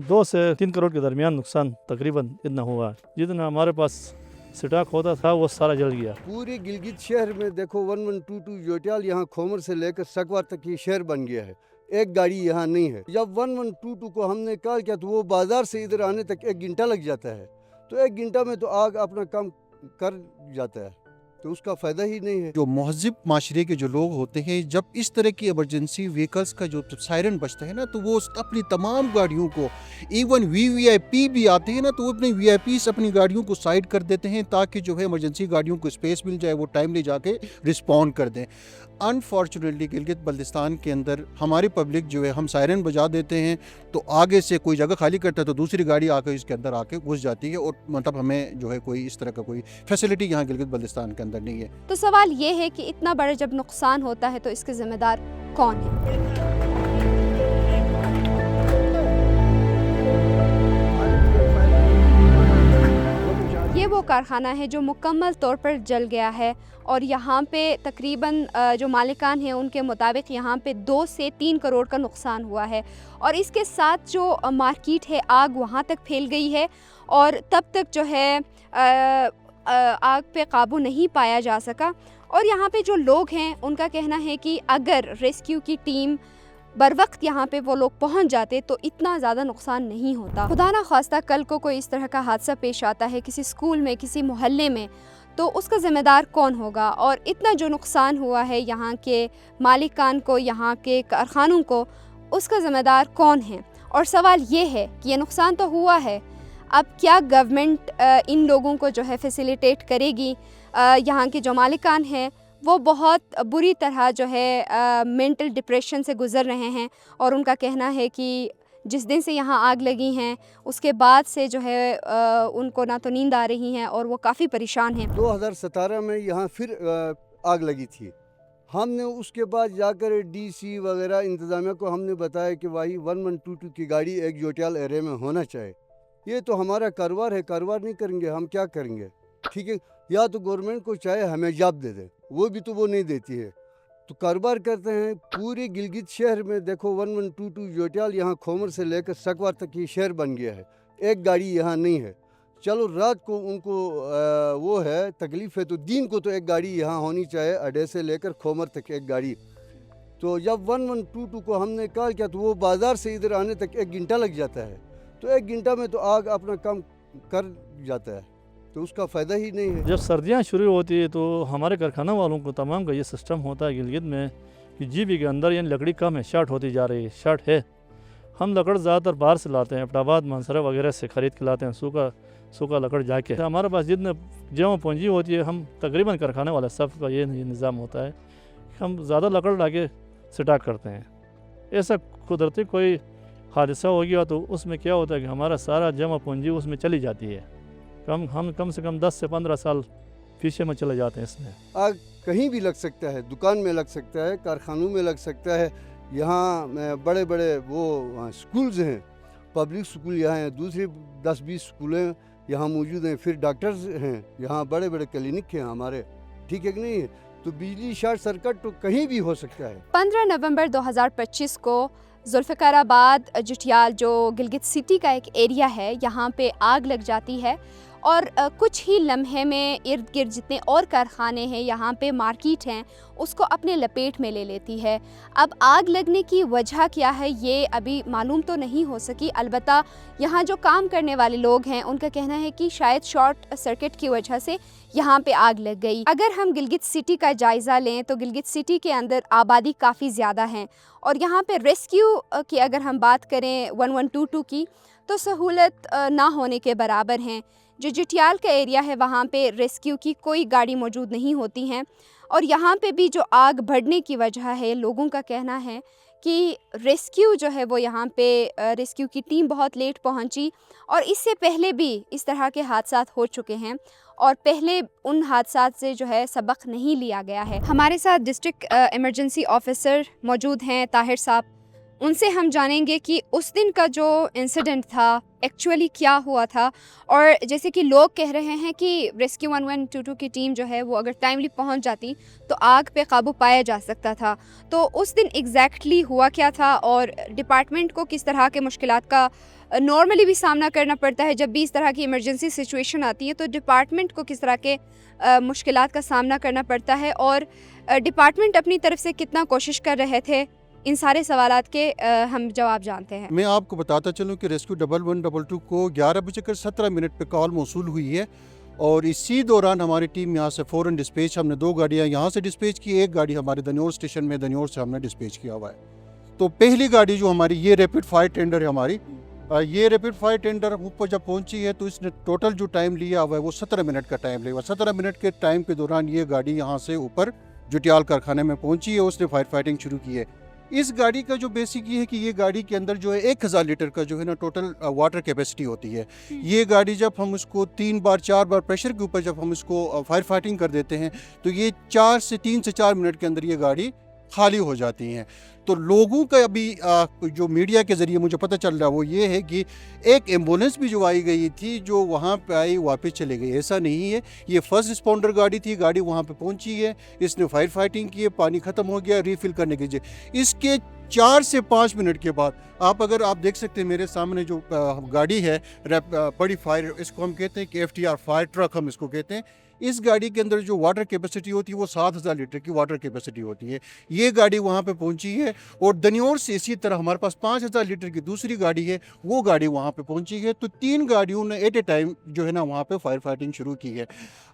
2 से 3 करोड़ के दरमियान नुकसान तकरीबन इतना हुआ। जितना हमारे पास स्टॉक होता था वो सारा जल गया। पूरे गिलगित शहर में देखो 1122 जोटियाल यहाँ खोमर से लेकर सकवार तक ये शहर बन गया है। एक गाड़ी यहाँ नहीं है। जब 1122 को हमने कॉल किया तो वो बाजार से इधर आने तक 1 घंटा लग जाता है। तो 1 घंटा में तो आग अपना काम कर जाता है, तो उसका फ़ायदा ही नहीं है। जो महज़िब माशरे के जो लोग होते हैं, जब इस तरह की इमरजेंसी व्हीकल्स का जो सायरन बजता है ना, तो वो अपनी तमाम गाड़ियों को, इवन वीवीआईपी भी आते हैं ना, तो वो अपने वीआईपीस अपनी गाड़ियों को साइड कर देते हैं ताकि जो है इमरजेंसी गाड़ियों को स्पेस मिल जाए, वो टाइमली जाके रिस्पॉन्ड कर दें। अनफॉर्चुनेटली गिलगित बल्तिस्तान के अंदर हमारी पब्लिक जो है, हम सायरन बजा देते हैं तो आगे से कोई जगह खाली करता है तो दूसरी गाड़ी आकर इसके अंदर आके घुस जाती है, और मतलब हमें जो है कोई इस तरह का कोई फैसिलिटी यहाँ गिलगित बल्तिस्तान के अंदर नहीं है। तो सवाल ये है कि इतना बड़ा जब नुकसान होता है तो इसके ज़िम्मेदार कौन है? ये वो कारखाना है जो मुकम्मल तौर पर जल गया है और यहाँ पे तकरीबन जो मालिकान हैं उनके मुताबिक यहाँ पे 2 से 3 करोड़ का नुकसान हुआ है। और इसके साथ जो मार्केट है, आग वहाँ तक फैल गई है और तब तक जो है आग पे काबू नहीं पाया जा सका। और यहाँ पे जो लोग हैं उनका कहना है कि अगर रेस्क्यू की टीम बर वक्त यहाँ पे वो लोग पहुँच जाते तो इतना ज़्यादा नुकसान नहीं होता। खुदा ना खास्ता कल को कोई इस तरह का हादसा पेश आता है किसी स्कूल में, किसी मोहल्ले में, तो उसका ज़िम्मेदार कौन होगा? और इतना जो नुकसान हुआ है यहाँ के मालिकान को, यहाँ के कारखानों को, उसका ज़िम्मेदार कौन है? और सवाल ये है कि ये नुकसान तो हुआ है, अब क्या गवर्नमेंट इन लोगों को जो है फैसिलिटेट करेगी? यहाँ के जो मालिकान हैं वो बहुत बुरी तरह जो है मेंटल डिप्रेशन से गुज़र रहे हैं और उनका कहना है कि जिस दिन से यहाँ आग लगी हैं उसके बाद से जो है उनको ना तो नींद आ रही है और वो काफ़ी परेशान हैं। 2017 में यहाँ फिर आग लगी थी। हमने उसके बाद जाकर डीसी वगैरह इंतज़ामिया को हमने बताया कि भाई 1122 की गाड़ी एक जोटियाल एरिया में होना चाहिए। ये तो हमारा कारोबार है, कारोबार नहीं करेंगे हम क्या करेंगे? ठीक है, या तो गवर्नमेंट को चाहे हमें जॉब दे दे, वो भी तो वो नहीं देती है, तो कारोबार करते हैं। पूरे गिलगित शहर में देखो 1122 जोटियाल यहाँ खोमर से लेकर सकवार तक ये शहर बन गया है। एक गाड़ी यहाँ नहीं है। चलो रात को उनको वो है तकलीफ़ है, तो दिन को तो एक गाड़ी यहाँ होनी चाहिए, अड्डे से लेकर खोमर तक एक गाड़ी। तो जब 1122 को हमने कॉल किया तो वो बाज़ार से इधर आने तक 1 घंटा लग जाता है। तो 1 घंटा में तो आग अपना काम कर जाता है, तो उसका फ़ायदा ही नहीं है। जब सर्दियाँ शुरू होती है तो हमारे कारखाना वालों को तमाम का ये सिस्टम होता है गिलगित में कि जीबी के अंदर यानी लकड़ी कम है, शॉर्ट होती जा रही है, शॉर्ट है। हम लकड़ ज़्यादातर बाहर से लाते हैं, अपटाबाद मानसरा वगैरह से ख़रीद के लाते हैं, सूखा लकड़ जाके। हमारे पास जितने जमा पूंजी होती है, हम तकरीबन कारखाने वाला सब का ये निज़ाम होता है कि हम ज़्यादा लकड़ ला के स्टॉक करते हैं। ऐसा कुदरती कोई हादसा हो गया तो उसमें क्या होता है कि हमारा सारा जमा पूंजी उसमें चली जाती है। हम कम से कम 10 से 15 साल पीछे में चले जाते हैं इसमें। आग कहीं भी लग सकता है, दुकान में लग सकता है, कारखानों में लग सकता है। यहाँ बड़े बड़े वो स्कूल्स हैं, पब्लिक स्कूल यहाँ हैं, दूसरे 10-20 स्कूलें यहाँ मौजूद हैं, फिर डॉक्टर्स हैं, यहाँ बड़े बड़े क्लिनिक हैं हमारे, ठीक है कि नहीं है? तो बिजली शॉर्ट सर्किट तो कहीं भी हो सकता है। 15 नवंबर 2025 को जुल्फ़िकाराबाद जुटियाल जो गिलगित सिटी का एक एरिया है, यहाँ पे आग लग जाती है और कुछ ही लम्हे में इर्द गिर्द जितने और कारखाने हैं, यहाँ पे मार्केट हैं, उसको अपने लपेट में ले लेती है। अब आग लगने की वजह क्या है ये अभी मालूम तो नहीं हो सकी। अलबत्ता यहाँ जो काम करने वाले लोग हैं उनका कहना है कि शायद शॉर्ट सर्किट की वजह से यहाँ पे आग लग गई। अगर हम गिलगित सिटी का जायज़ा लें तो गिलगित सिटी के अंदर आबादी काफ़ी ज़्यादा है और यहाँ पे रेस्क्यू की अगर हम बात करें 1122 की तो सहूलत ना होने के बराबर हैं। जो जुटियाल का एरिया है वहाँ पे रेस्क्यू की कोई गाड़ी मौजूद नहीं होती हैं और यहाँ पे भी जो आग बढ़ने की वजह है, लोगों का कहना है कि रेस्क्यू जो है वो यहाँ पे रेस्क्यू की टीम बहुत लेट पहुँची और इससे पहले भी इस तरह के हादसात हो चुके हैं और पहले उन हादसात से जो है सबक नहीं लिया गया है। हमारे साथ डिस्ट्रिक्ट इमरजेंसी ऑफिसर मौजूद हैं, ताहिर साहब। उनसे हम जानेंगे कि उस दिन का जो इंसिडेंट था एक्चुअली क्या हुआ था और जैसे कि लोग कह रहे हैं कि रेस्क्यू 1122 की टीम जो है वो अगर टाइमली पहुंच जाती तो आग पे काबू पाया जा सकता था। तो उस दिन एग्जैक्टली हुआ क्या था और डिपार्टमेंट को किस तरह के मुश्किलात का नॉर्मली भी सामना करना पड़ता है जब भी इस तरह की इमरजेंसी सिचुएशन आती है, तो डिपार्टमेंट को किस तरह के मुश्किलात का सामना करना पड़ता है और डिपार्टमेंट अपनी तरफ से कितना कोशिश कर रहे थे, इन सारे सवालात के हम जवाब जानते हैं। मैं आपको बताता चलूं कि रेस्क्यू 1122 को 11:17 पे कॉल मौसूल हुई है और इसी दौरान हमारी टीम यहाँ से फ़ौरन डिस्पैच, हमने 2 गाड़ियाँ यहाँ से डिस्पैच की, एक गाड़ी हमारे दन्योर स्टेशन में दन्योर से हमने डिस्पैच किया हुआ है। तो पहली गाड़ी जो हमारी ये रैपिड फायर टेंडर है हमारी, ये रैपिड फायर टेंडर ऊपर जब पहुंची है तो इसने टोटल जो टाइम लिया हुआ है वो 17 मिनट का टाइम लिया हुआ। 17 मिनट के टाइम के दौरान ये गाड़ी यहाँ से ऊपर जुटियाल कारखाने में पहुंची है, उसने फायर फाइटिंग शुरू की है। इस गाड़ी का जो बेसिक ये है कि ये गाड़ी के अंदर जो है 1000 लीटर का जो है ना टोटल वाटर कैपेसिटी होती है। ये गाड़ी जब हम उसको 3 बार 4 बार प्रेशर के ऊपर जब हम इसको फायर फाइटिंग कर देते हैं तो ये 3 से 4 मिनट के अंदर ये गाड़ी खाली हो जाती हैं। तो लोगों का अभी जो मीडिया के ज़रिए मुझे पता चल रहा है वो ये है कि एक एम्बुलेंस भी जो आई गई थी जो वहाँ पे आई वापस चले गई। ऐसा नहीं है, ये फर्स्ट रिस्पॉन्डर गाड़ी थी, गाड़ी वहाँ पे पहुँची है, इसने फायर फाइटिंग की है, पानी ख़त्म हो गया, रिफ़िल करने के लिए इसके 4 से 5 मिनट के बाद आप देख सकते हैं मेरे सामने जो गाड़ी है बड़ी फायर, इसको हम कहते हैं कि FTR फायर ट्रक हम इसको कहते हैं। इस गाड़ी के अंदर जो वाटर कैपेसिटी होती है वो 7000 लीटर की वाटर कैपेसिटी होती है। ये गाड़ी वहाँ पे पहुँची है और दन्योर से इसी तरह हमारे पास 5000 लीटर की दूसरी गाड़ी है, वो गाड़ी वहाँ पे पहुँची है। तो 3 गाड़ियों ने एट ए टाइम जो है ना वहाँ पे फायर फाइटिंग शुरू की है।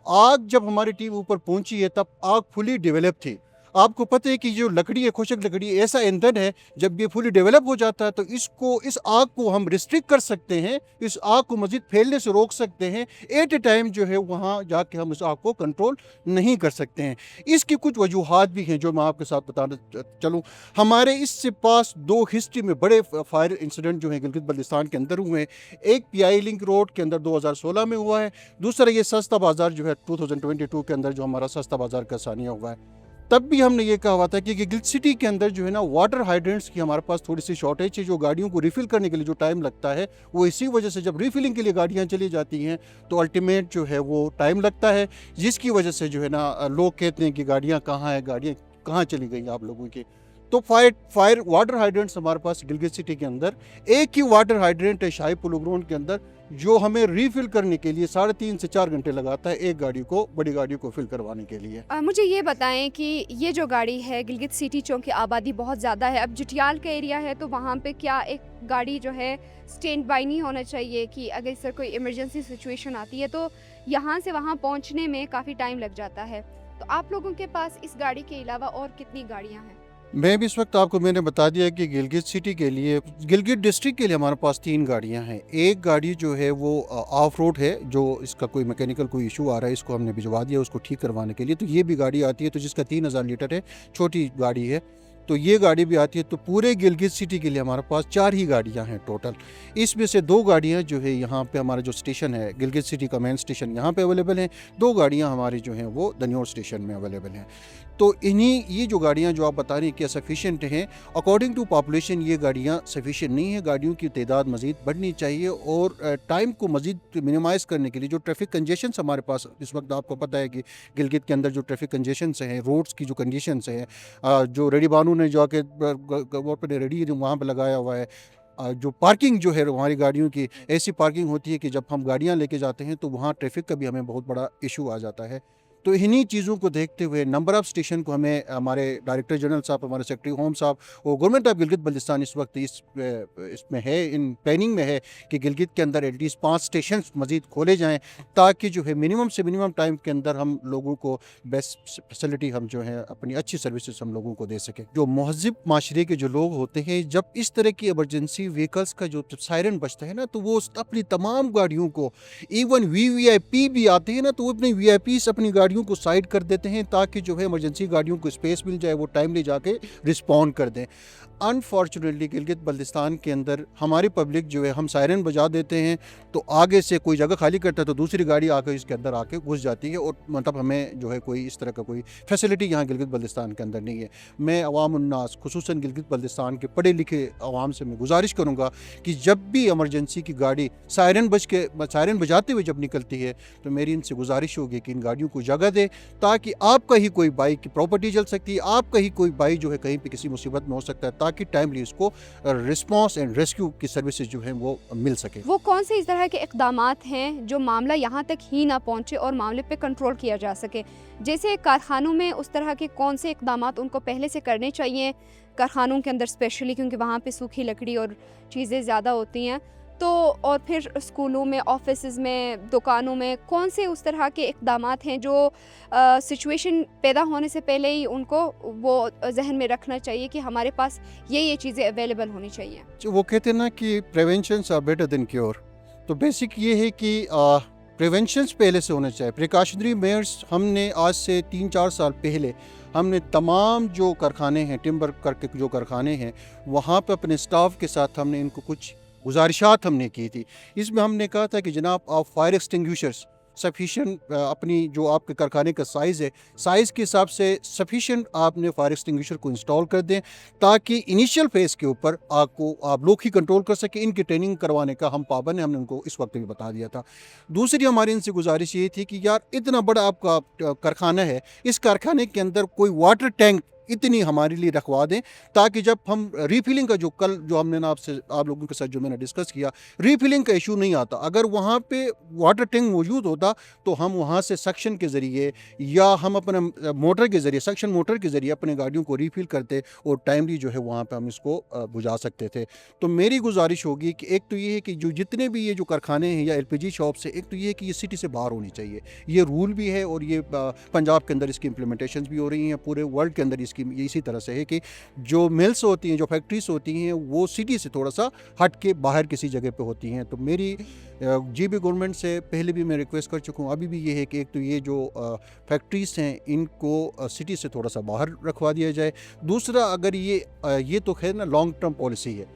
आग जब हमारी टीम ऊपर पहुँची है तब आग फुली डेवलप थी। आपको पता है कि जो लकड़ी है, खुशक लकड़ी ऐसा ईंधन है, जब ये फुली डेवलप हो जाता है तो इस आग को हम रिस्ट्रिक्ट कर सकते हैं, इस आग को मज़ीद फैलने से रोक सकते हैं। एट ए टाइम जो है वहाँ जाके हम इस आग को कंट्रोल नहीं कर सकते हैं। इसकी कुछ वजूहात भी हैं जो मैं आपके साथ बताना चलूँ। हमारे इससे पास 2 हिस्ट्री में बड़े फायर इंसिडेंट जो हैं गिलगित बल्तिस्तान के अंदर हुए हैं। एक PI लिंक रोड के अंदर 2016 में हुआ है, दूसरा ये सस्ता बाज़ार जो है 2022 के अंदर जो हमारा सस्ता बाज़ार का सानिया हुआ है। तब भी हमने ये कहा हुआ था कि गिलगित सिटी के अंदर जो है ना वाटर हाइड्रेंट्स की हमारे पास थोड़ी सी शॉर्टेज है। जो गाड़ियों को रिफ़िल करने के लिए जो टाइम लगता है वो इसी वजह से जब रिफ़िलिंग के लिए गाड़ियां चली जाती हैं तो अल्टीमेट जो है वो टाइम लगता है, जिसकी वजह से जो है ना लोग कहते हैं कि गाड़ियाँ कहाँ हैं, गाड़ियाँ कहाँ चली गई आप लोगों की। तो फायर वाटर हाइड्रेंट्स हमारे पास गिलगित सिटी के अंदर एक ही वाटर हाइड्रेंट है शाही पुल ग्राउंड के अंदर, जो हमें रीफिल करने के लिए 3.5 से 4 घंटे लगाता है एक गाड़ी को, बड़ी गाड़ी को फिल करवाने के लिए। मुझे ये बताएं कि ये जो गाड़ी है, गिलगित सिटी चौंकी आबादी बहुत ज़्यादा है, अब जुटियाल का एरिया है, तो वहाँ पे क्या एक गाड़ी जो है स्टैंड बाई नहीं होना चाहिए कि अगर सर कोई इमरजेंसी सिचुएशन आती है तो यहाँ से वहाँ पहुँचने में काफ़ी टाइम लग जाता है। तो आप लोगों के पास इस गाड़ी के अलावा और कितनी गाड़ियाँ हैं? मैं भी इस वक्त आपको मैंने बता दिया कि गिलगित सिटी के लिए, गिलगित डिस्ट्रिक्ट के लिए हमारे पास 3 गाड़ियां हैं। एक गाड़ी जो है वो ऑफ रोड है, जो इसका कोई मैकेनिकल कोई इशू आ रहा है, इसको हमने भिजवा दिया उसको ठीक करवाने के लिए। तो ये भी गाड़ी आती है, तो जिसका 3000 लीटर है, छोटी गाड़ी है, तो ये गाड़ी भी आती है। तो पूरे गिलगित सिटी के लिए हमारे पास 4 ही गाड़ियाँ हैं टोटल। इसमें से 2 गाड़ियाँ जो है यहाँ पे हमारा जो स्टेशन है गिलगित सिटी का मेन स्टेशन यहाँ पे अवेलेबल हैं, 2 गाड़ियाँ हमारी जो हैं वो दन्योर स्टेशन में अवेलेबल हैं। तो ये जो गाड़ियाँ जो आप बता रही हैं क्या सफिशिएंट हैं, अकॉर्डिंग टू पॉपुलेशन ये गाड़ियाँ सफिशिएंट नहीं है। गाड़ियों की तादाद मज़ीद बढ़नी चाहिए और टाइम को मज़ीद मिनिमाइज़ करने के लिए जो ट्रैफिक कंजेशंस हमारे पास इस वक्त, आपको पता है कि गिलगित के अंदर जो ट्रैफिक कंजेशंस हैं, रोड्स की जो कंडीशंस हैं, जो रेडी बानू ने जो आके रेडी वहाँ पर लगाया हुआ है, जो पार्किंग जो है हमारी गाड़ियों की ऐसी पार्किंग होती है कि जब हम गाड़ियाँ लेके जाते हैं तो वहाँ ट्रैफिक का भी हमें बहुत बड़ा इशू आ जाता है। तो इन्हीं चीज़ों को देखते हुए नंबर ऑफ़ स्टेशन को हमें हमारे डायरेक्टर जनरल साहब, हमारे सेक्रेटरी होम साहब और गवर्नमेंट ऑफ गिलगित बल्तिस्तान इस वक्त इसमें है, इन प्लानिंग में है कि गिलगित के अंदर एटलीस्ट 5 स्टेशन मज़ीद खोले जाएं, ताकि जो है मिनिमम से मिनिमम टाइम के अंदर हम लोगों को बेस्ट फैसिलिटी हम जो है अपनी अच्छी सर्विसेज हम लोगों को दे सकें। जो महज़िब माशरे के जो लोग होते हैं, जब इस तरह की एमरजेंसी व्हीकल्स का जो सायरन बजता है ना, तो वो अपनी तमाम गाड़ियों को, इवन VVIP भी आते हैं ना, तो वो अपने VIPs अपनी गाड़ियों को साइड कर देते हैं ताकि जो है इमरजेंसी गाड़ियों को स्पेस मिल जाए, वो टाइमली जाके रिस्पॉन्ड कर दें। अनफॉर्चुनेटली गिलगित बल्तिस्तान के अंदर हमारी पब्लिक जो है, हम सायरन बजा देते हैं तो आगे से कोई जगह खाली करता है तो दूसरी गाड़ी आकर इसके अंदर आके घुस जाती है, और मतलब हमें जो है कोई इस तरह का कोई फैसिलिटी यहाँ गिलगित बल्तिस्तान के अंदर नहीं है। मैं अवाम उन्नास खुसूसन गिलगित बल्तिस्तान के पढ़े लिखे अवाम से मैं गुजारिश करूँगा कि जब भी इमरजेंसी की गाड़ी सायरन बजाते हुए जब निकलती है तो मेरी इनसे गुजारिश होगी कि इन गाड़ियों को जगह दे, ताकि आपका ही कोई भाई की प्रॉपर्टी जल सकती है, आपका ही कोई भाई जो है कहीं पर किसी मुसीबत में हो सकता है, ताकि ताकि टाइमली उसको रिस्पांस एंड रेस्क्यू की सर्विसेज जो हैं वो मिल सके। वो कौन से इस तरह के इक़दामात हैं जो मामला यहाँ तक ही ना पहुँचे और मामले पे कंट्रोल किया जा सके? जैसे कारखानों में उस तरह के कौन से इक़दामात उनको पहले से करने चाहिए, कारखानों के अंदर स्पेशली, क्योंकि वहाँ पे सूखी लकड़ी और चीज़ें ज़्यादा होती हैं, तो और फिर स्कूलों में, ऑफिसेज़ में, दुकानों में कौन से उस तरह के इक़दामात हैं जो सिचुएशन पैदा होने से पहले ही उनको वो जहन में रखना चाहिए कि हमारे पास ये चीज़ें अवेलेबल होनी चाहिए? जो वो कहते हैं ना कि preventions are better than cure, तो बेसिक ये है कि प्रिवेंशंस पहले से होने चाहिए। प्रिकॉशनरी मेयर्स हमने आज से 3-4 साल पहले हमने तमाम जो कारखाने हैं, टिम्बर करके जो कारखाने हैं, वहाँ पे अपने स्टाफ के साथ हमने इनको कुछ गुजारिशात हमने की थी। इसमें हमने कहा था कि जनाब आप फायर एक्सटिंग्विशर्स सफिशेंट अपनी जो आपके कारखाने का साइज़ है, साइज़ के हिसाब से सफिशेंट आपने फायर एक्सटिंग्विशर को इंस्टॉल कर दें ताकि इनिशियल फेज़ के ऊपर आग को आप लोग ही कंट्रोल कर सकें। इनकी ट्रेनिंग करवाने का हम पाबंद हैं, हमने उनको इस वक्त भी बता दिया था। दूसरी हमारी इनसे गुजारिश ये थी कि यार इतना बड़ा आपका कारखाना है, इस कारखाने के अंदर कोई वाटर टैंक इतनी हमारे लिए रखवा दें ताकि जब हम रीफिलिंग का जो कल जो हमने ना आपसे आप लोगों के साथ जो मैंने डिस्कस किया, रीफिलिंग का इशू नहीं आता। अगर वहाँ पे वाटर टैंक मौजूद होता तो हम वहाँ से सक्शन के ज़रिए या हम अपने मोटर के ज़रिए, सक्शन मोटर के ज़रिए अपने गाड़ियों को रीफिल करते और टाइमली जो है वहाँ पे हम इसको बुझा सकते थे। तो मेरी गुजारिश होगी कि एक तो ये है कि जो जितने भी ये जो कारखाने हैं या LPG शॉप से, एक तो ये है कि ये सिटी से बाहर होनी चाहिए। ये रूल भी है और ये पंजाब के अंदर इसकी इम्प्लीमेंटेशन भी हो रही हैं, पूरे वर्ल्ड के अंदर इसकी इसी तरह से है कि जो मिल्स होती हैं, जो फैक्ट्रीज होती हैं, वो सिटी से थोड़ा सा हट के बाहर किसी जगह पे होती हैं। तो मेरी GB गवर्नमेंट से पहले भी मैं रिक्वेस्ट कर चुका हूँ, अभी भी ये है कि एक तो ये जो फैक्ट्रीज हैं इनको सिटी से थोड़ा सा बाहर रखवा दिया जाए। दूसरा, अगर ये तो खैर ना लॉन्ग टर्म पॉलिसी है,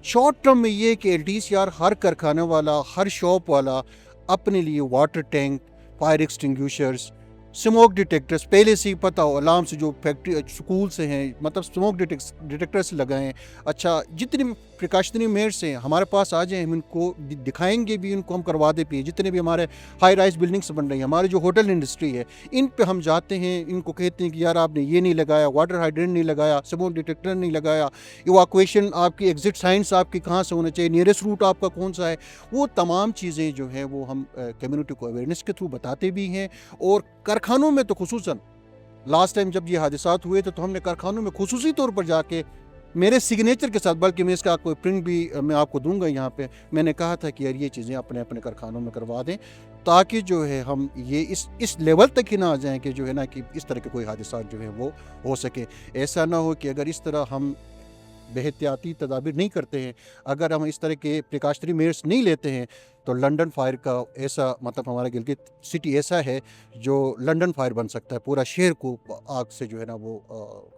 शॉर्ट टर्म में ये है कि एटलीस्ट यार हर कारखाने वाला, हर शॉप वाला अपने लिए water tank, fire extinguishers, smoke detectors पहले से ही पता हो, अलार्म से जो फैक्ट्री स्कूल से हैं मतलब स्मोक डिटेक्टर्स लगाएं। अच्छा, जितने भी प्रिकॉशनरी मेयर्स हैं हमारे पास आ जाएं, हम इनको दिखाएंगे भी, इनको हम करवा दे पे। जितने भी हमारे हाई राइज बिल्डिंग्स बन रही हैं, हमारे जो होटल इंडस्ट्री है, इन पे हम जाते हैं, इनको कहते हैं कि यार आपने ये नहीं लगाया, वाटर हाइड्रेंट नहीं लगाया, स्मोक डिटेक्टर नहीं लगाया, इवाक्वेशन आपकी एग्जिट साइंस आपकी कहाँ से होना चाहिए, नियरेस्ट रूट आपका कौन सा है, वो तमाम चीज़ें जो हैं वो हम कम्युनिटी को अवेयरनेस के थ्रू बताते भी हैं। और कारखानों में तो खुसूसन लास्ट टाइम जब ये हादसात हुए थे तो हमने कारखानों में खुसूसी तौर पर जाके मेरे सिग्नेचर के साथ, बल्कि मैं इसका कोई प्रिंट भी मैं आपको दूंगा यहाँ पे, मैंने कहा था कि यार ये चीज़ें अपने अपने कारखानों में करवा दें ताकि जो है हम ये इस लेवल तक ही ना आ जाएं कि जो है ना कि इस तरह के कोई हादसात जो है वो हो सके। ऐसा ना हो कि अगर इस तरह हम बेहतियाती तदाबीर नहीं करते हैं, अगर हम इस तरह के प्रिकॉशनरी मेयर्स नहीं लेते हैं, तो लंदन फायर का ऐसा मतलब हमारा गिलगित सिटी ऐसा है जो लंदन फायर बन सकता है, पूरा शहर को आग से जो है ना वो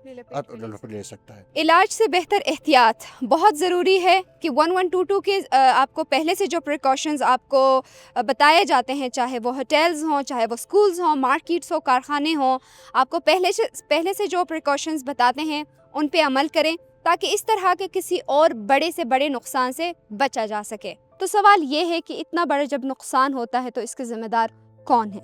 ले सकता है। इलाज से बेहतर एहतियात बहुत ज़रूरी है कि 1122 के आपको पहले से जो प्रिकॉशंस आपको बताए जाते हैं, चाहे वो होटल्स हों, चाहे वो स्कूल्स हों, मार्केट्स हो, कारखाने हों, आपको पहले से जो प्रिकॉशंस बताते हैं उन पे अमल करें ताकि इस तरह के किसी और बड़े से बड़े नुकसान से बचा जा सके। तो सवाल ये है कि इतना बड़ा जब नुकसान होता है तो इसके ज़िम्मेदार कौन है?